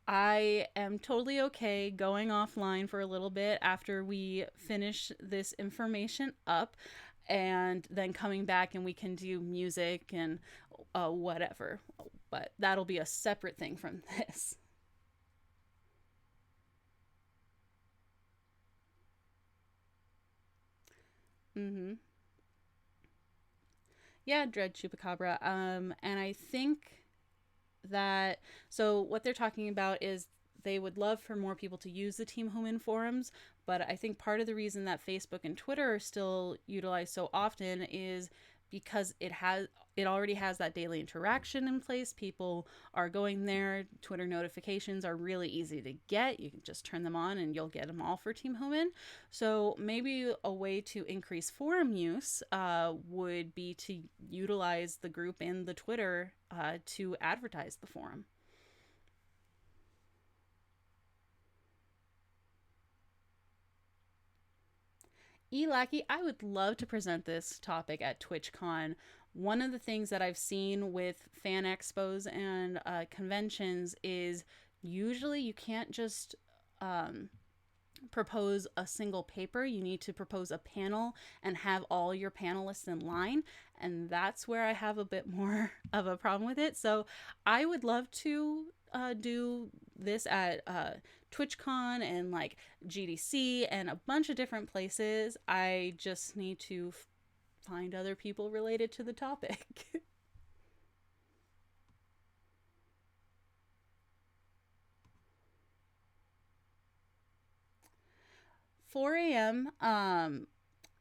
I am totally okay going offline for a little bit after we finish this information up, and then coming back and we can do music and whatever. But that'll be a separate thing from this. Mm-hmm. Yeah, Dread Chupacabra. And I think that, so what they're talking about is they would love for more people to use the Team Hooman forums, but I think part of the reason that Facebook and Twitter are still utilized so often is because it already has that daily interaction in place. People are going there. Twitter notifications are really easy to get. You can just turn them on and you'll get them all for Team Hooman. So maybe a way to increase forum use would be to utilize the group and the Twitter to advertise the forum. Lackey, I would love to present this topic at TwitchCon. One of the things that I've seen with fan expos and conventions is usually you can't just um, propose a single paper. You need to propose a panel and have all your panelists in line. And that's where I have a bit more of a problem with it. So I would love to do this at TwitchCon and like GDC and a bunch of different places. I just need to find other people related to the topic. 4 a.m.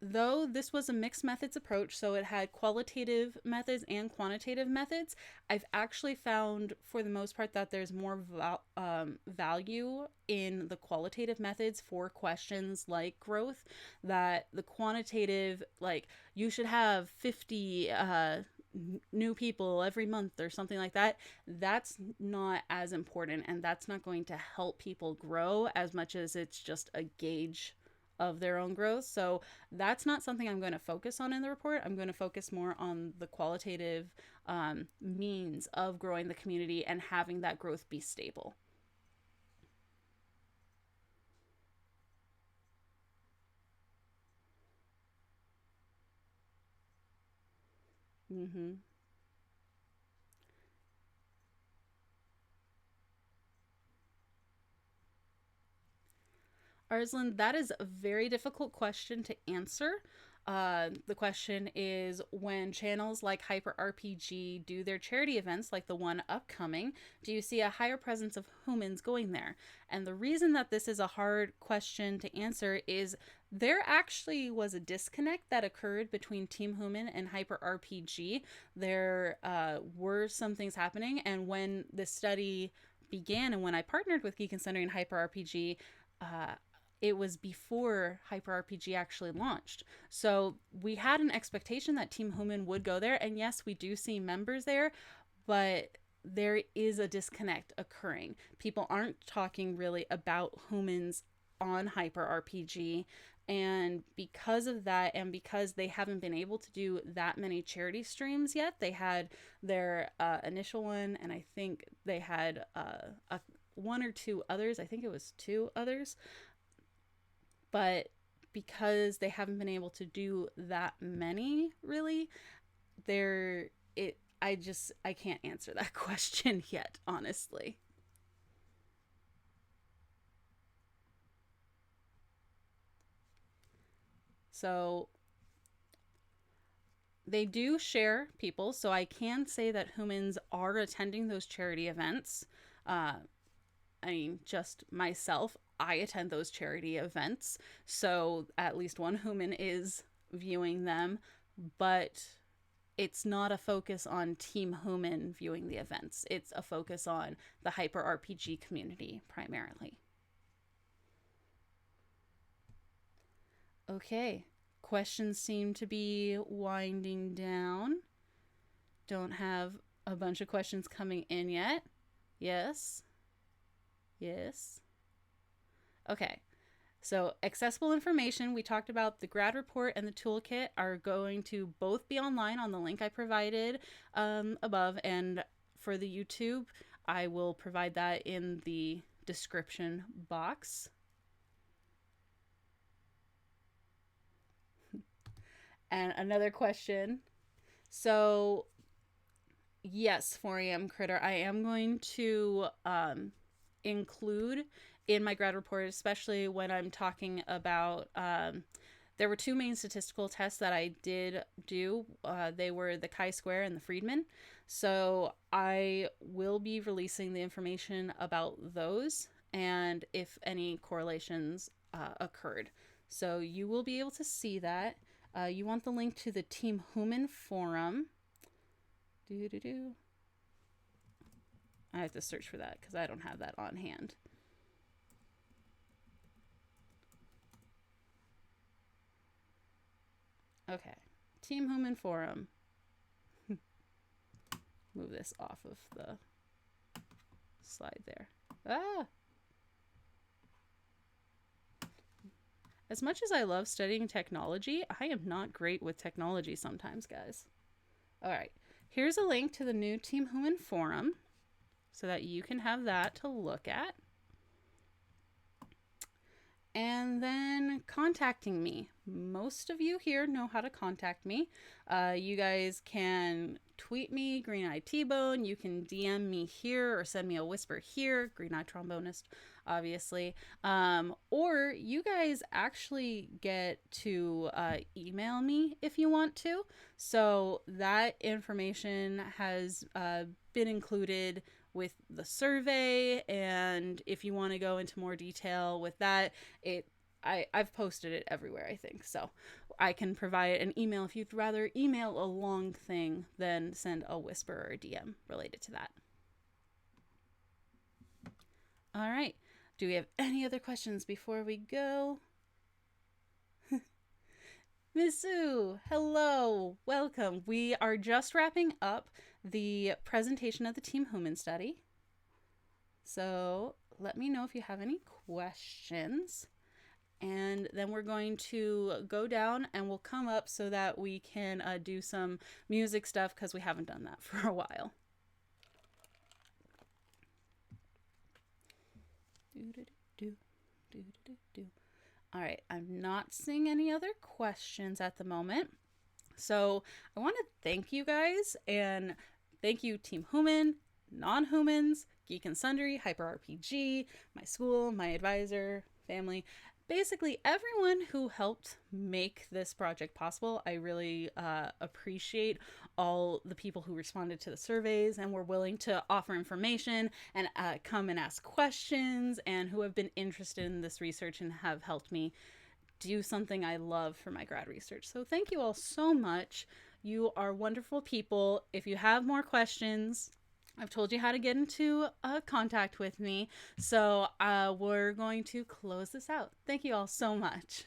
Though this was a mixed methods approach, so it had qualitative methods and quantitative methods, I've actually found for the most part that there's more value in the qualitative methods for questions like growth. That the quantitative, like you should have 50 new people every month or something like that, that's not as important, and that's not going to help people grow as much as it's just a gauge of their own growth. So that's not something I'm going to focus on in the report. I'm going to focus more on the qualitative means of growing the community and having that growth be stable. Mm-hmm. Arslan, that is a very difficult question to answer. The question is, when channels like Hyper RPG do their charity events, like the one upcoming, do you see a higher presence of humans going there? And the reason that this is a hard question to answer is there actually was a disconnect that occurred between Team Human and Hyper RPG. There were some things happening, and when this study began and when I partnered with Geek and Sundry and Hyper RPG, uh, it was before Hyper RPG actually launched. So we had an expectation that Team Human would go there. And yes, we do see members there, but there is a disconnect occurring. People aren't talking really about humans on Hyper RPG. And because of that, and because they haven't been able to do that many charity streams yet, they had their initial one, and I think they had one or two others. I think it was two others, but because they haven't been able to do that many, really, they're it I can't answer that question yet, honestly. So they do share people, so I can say that humans are attending those charity events. uh, I mean, just myself, I attend those charity events, so at least one human is viewing them, but it's not a focus on Team Human viewing the events. It's a focus on the Hyper RPG community primarily. Okay, questions seem to be winding down. Don't have a bunch of questions coming in yet. Yes, yes. Okay, so accessible information, we talked about the grad report and the toolkit are going to both be online on the link I provided above. And for the YouTube, I will provide that in the description box. And another question. So, yes, 4am Critter, I am going to include in my grad report, especially when I'm talking about there were two main statistical tests that I did do. They were the chi-square and the Friedman. So I will be releasing the information about those and if any correlations occurred. So you will be able to see that. You want the link to the Team Hooman forum. Do. I have to search for that because I don't have that on hand. Okay. Team Hooman forum. Move this off of the slide there. Ah! As much as I love studying technology, I am not great with technology sometimes, guys. All right. Here's a link to the new Team Hooman forum so that you can have that to look at. And then contacting me. Most of you here know how to contact me. You guys can tweet me, Green Eye T-Bone. You can DM me here or send me a whisper here, Green Eye Trombonist, obviously. Or you guys actually get to email me if you want to. So that information has been included with the survey, and if you want to go into more detail with that, I've posted it everywhere, I think. So I can provide an email if you'd rather email a long thing than send a whisper or a DM related to that. All right. Do we have any other questions before we go? Miss Sue, hello, welcome. We are just wrapping up the presentation of the Team Hooman study. So let me know if you have any questions. And then we're going to go down and we'll come up so that we can do some music stuff because we haven't done that for a while. All right, I'm not seeing any other questions at the moment. So I want to thank you guys and thank you Team Hooman, non-humans, Geek and Sundry, Hyper RPG, my school, my advisor, family, basically everyone who helped make this project possible. I really appreciate all the people who responded to the surveys and were willing to offer information and come and ask questions and who have been interested in this research and have helped me do something I love for my grad research. So thank you all so much. You are wonderful people. If you have more questions, I've told you how to get into contact with me. So we're going to close this out. Thank you all so much.